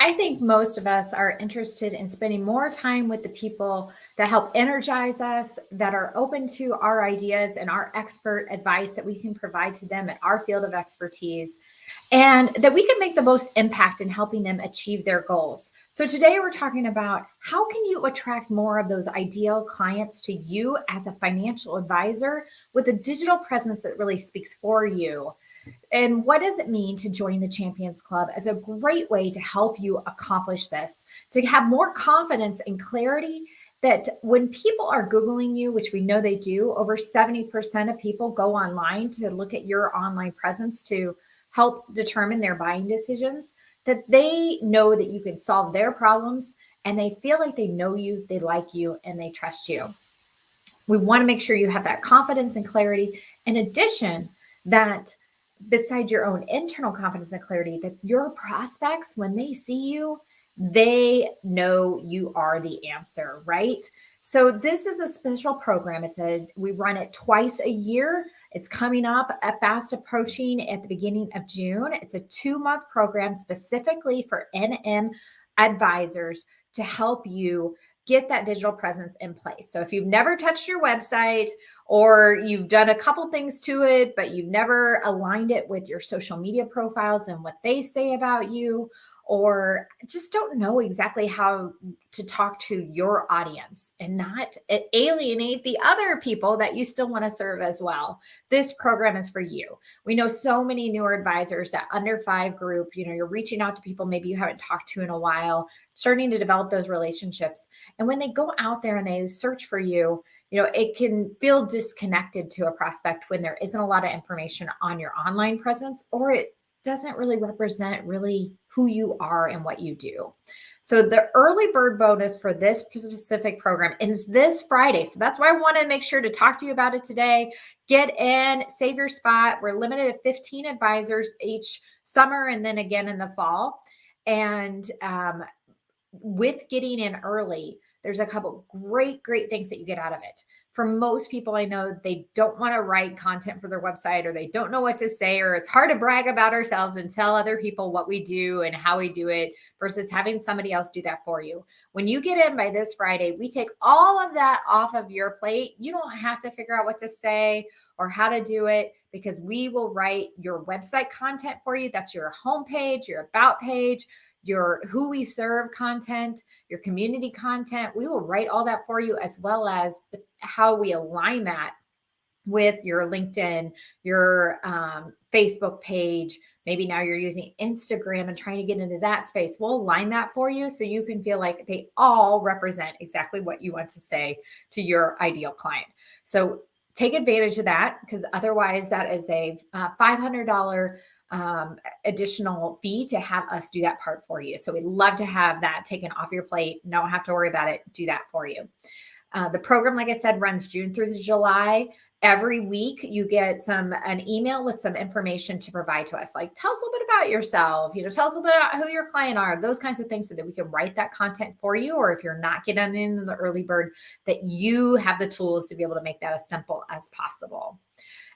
I think most of us are interested in spending more time with the people that help energize us, that are open to our ideas and our expert advice that we can provide to them at our field of expertise, and that we can make the most impact in helping them achieve their goals. So today we're talking about how can you attract more of those ideal clients to you as a financial advisor with a digital presence that really speaks for you. And what does it mean to join the Champions Club as a great way to help you accomplish this, to have more confidence and clarity that when people are Googling you, which we know they do, over 70% of people go online to look at your online presence to help determine their buying decisions, that they know that you can solve their problems and they feel like they know you, they like you, and they trust you. We want to make sure you have that confidence and clarity. In addition, that besides your own internal confidence and clarity, that your prospects, when they see you, they know you are the answer, right? So this is a special program. We run it twice a year. It's coming up fast approaching at the beginning of June. It's a 2-month program specifically for NM advisors to help you get that digital presence in place. So if you've never touched your website, or you've done a couple things to it, but you've never aligned it with your social media profiles and what they say about you, or just don't know exactly how to talk to your audience and not alienate the other people that you still want to serve as well, this program is for you. We know so many newer advisors that under 5 group, you're reaching out to people maybe you haven't talked to in a while, starting to develop those relationships. And when they go out there and they search for you, it can feel disconnected to a prospect when there isn't a lot of information on your online presence, or it doesn't really represent really who you are and what you do. So the early bird bonus for this specific program is this Friday. So that's why I want to make sure to talk to you about it today. Get in, save your spot. We're limited to 15 advisors each summer and then again in the fall. And with getting in early, there's a couple great things that you get out of it. For most people, I know they don't want to write content for their website, or they don't know what to say, or it's hard to brag about ourselves and tell other people what we do and how we do it versus having somebody else do that for you. When you get in by this Friday, we take all of that off of your plate. You don't have to figure out what to say or how to do it, because we will write your website content for you. That's your homepage, your about page, your who we serve content, your community content. We will write all that for you, as well as how we align that with your LinkedIn, your Facebook page. Maybe now you're using Instagram and trying to get into that space. We'll align that for you so you can feel like they all represent exactly what you want to say to your ideal client. So take advantage of that, because otherwise that is a $500 additional fee to have us do that part for you. So we'd love to have that taken off your plate. Don't have to worry about it. Do that for you. The program, like I said, runs June through July. Every week you get an email with some information to provide to us. Like, tell us a little bit about yourself, tell us a little bit about who your client are, those kinds of things, so that we can write that content for you. Or if you're not getting in the early bird, that you have the tools to be able to make that as simple as possible.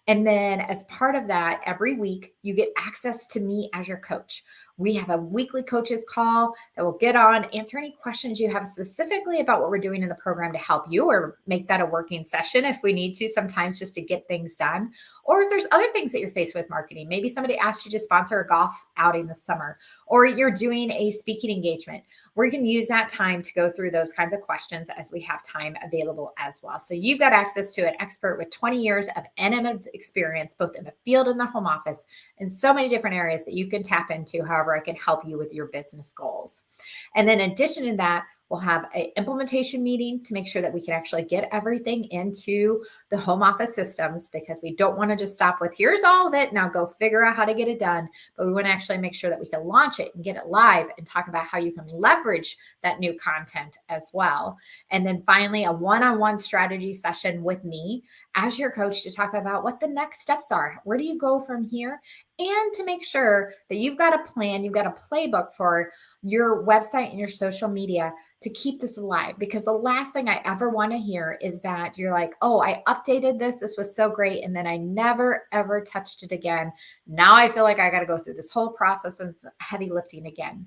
And then as part of that, every week you get access to me as your coach. We have a weekly coaches call that will get on, answer any questions you have specifically about what we're doing in the program to help you, or make that a working session if we need to sometimes, just to get things done. Or if there's other things that you're faced with marketing, maybe somebody asked you to sponsor a golf outing this summer, or you're doing a speaking engagement, we can use that time to go through those kinds of questions as we have time available as well. So you've got access to an expert with 20 years of NM experience, both in the field and the home office, and so many different areas that you can tap into however I can help you with your business goals. And then in addition to that, we'll have an implementation meeting to make sure that we can actually get everything into the home office systems, because we don't want to just stop with, here's all of it, now go figure out how to get it done. But we want to actually make sure that we can launch it and get it live and talk about how you can leverage that new content as well. And then finally, a one-on-one strategy session with me as your coach to talk about what the next steps are. Where do you go from here? And to make sure that you've got a plan, you've got a playbook for your website and your social media to keep this alive. Because the last thing I ever want to hear is that you're like, oh, I updated this was so great, and then I never, ever touched it again. Now I feel like I got to go through this whole process and heavy lifting again.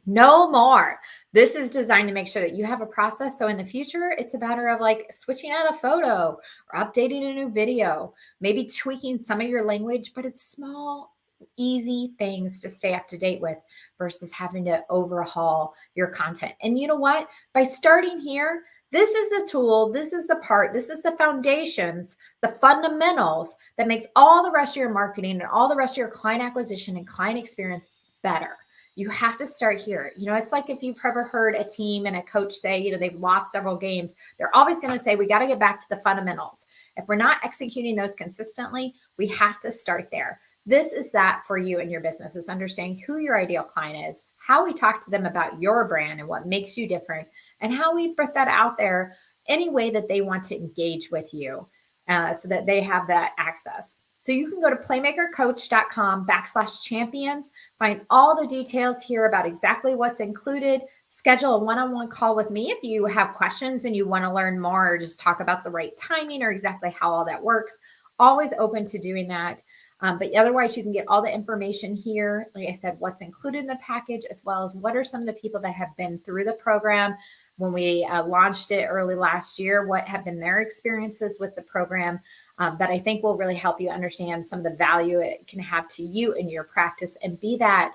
No more. This is designed to make sure that you have a process. So in the future, it's a matter of like switching out a photo or updating a new video, maybe tweaking some of your language, but it's small, easy things to stay up to date with versus having to overhaul your content. And you know what? By starting here, this is the tool, this is the part, this is the foundations, the fundamentals that makes all the rest of your marketing and all the rest of your client acquisition and client experience better. You have to start here. It's like if you've ever heard a team and a coach say, they've lost several games, they're always going to say, we got to get back to the fundamentals. If we're not executing those consistently, we have to start there. This is that for you and your business, is understanding who your ideal client is, how we talk to them about your brand and what makes you different, and how we put that out there any way that they want to engage with you so that they have that access. So you can go to playmakercoach.com/champions, find all the details here about exactly what's included, schedule a one-on-one call with me if you have questions and you want to learn more or just talk about the right timing or exactly how all that works. Always open to doing that. But otherwise, you can get all the information here. Like I said, what's included in the package, as well as what are some of the people that have been through the program when we launched it early last year, what have been their experiences with the program. That I think will really help you understand some of the value it can have to you in your practice and be that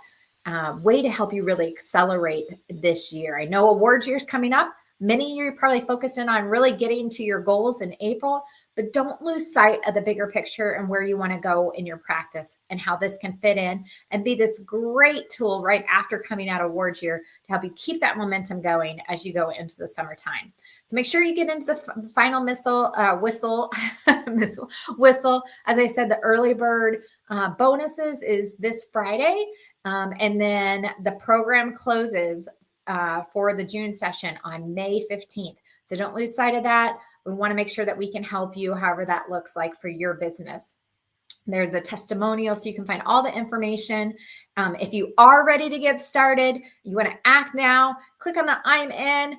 way to help you really accelerate this year. I know awards year is coming up. Many of you are probably focused in on really getting to your goals in April, but don't lose sight of the bigger picture and where you want to go in your practice and how this can fit in and be this great tool right after coming out of awards year to help you keep that momentum going as you go into the summertime. So make sure you get into the final whistle. As I said, the early bird bonuses is this Friday. And then the program closes for the June session on May 15th. So don't lose sight of that. We want to make sure that we can help you however that looks like for your business. There's the testimonial, so you can find all the information. If you are ready to get started, you want to act now, click on the I'm in.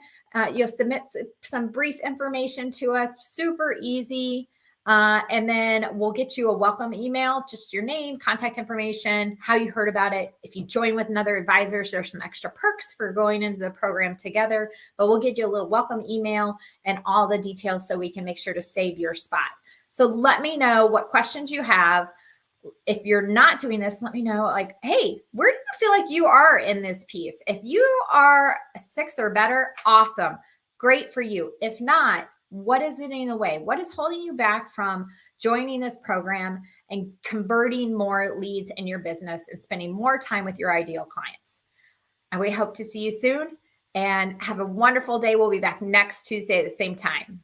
You'll submit some brief information to us, super easy. And then we'll get you a welcome email, just your name, contact information, how you heard about it. If you join with another advisor, there's some extra perks for going into the program together, but we'll get you a little welcome email and all the details so we can make sure to save your spot. So let me know what questions you have. If you're not doing this, let me know, like, hey, where do you feel like you are in this piece? If you are a 6 or better, awesome. Great for you. If not, what is it in the way? What is holding you back from joining this program and converting more leads in your business and spending more time with your ideal clients? And we hope to see you soon and have a wonderful day. We'll be back next Tuesday at the same time.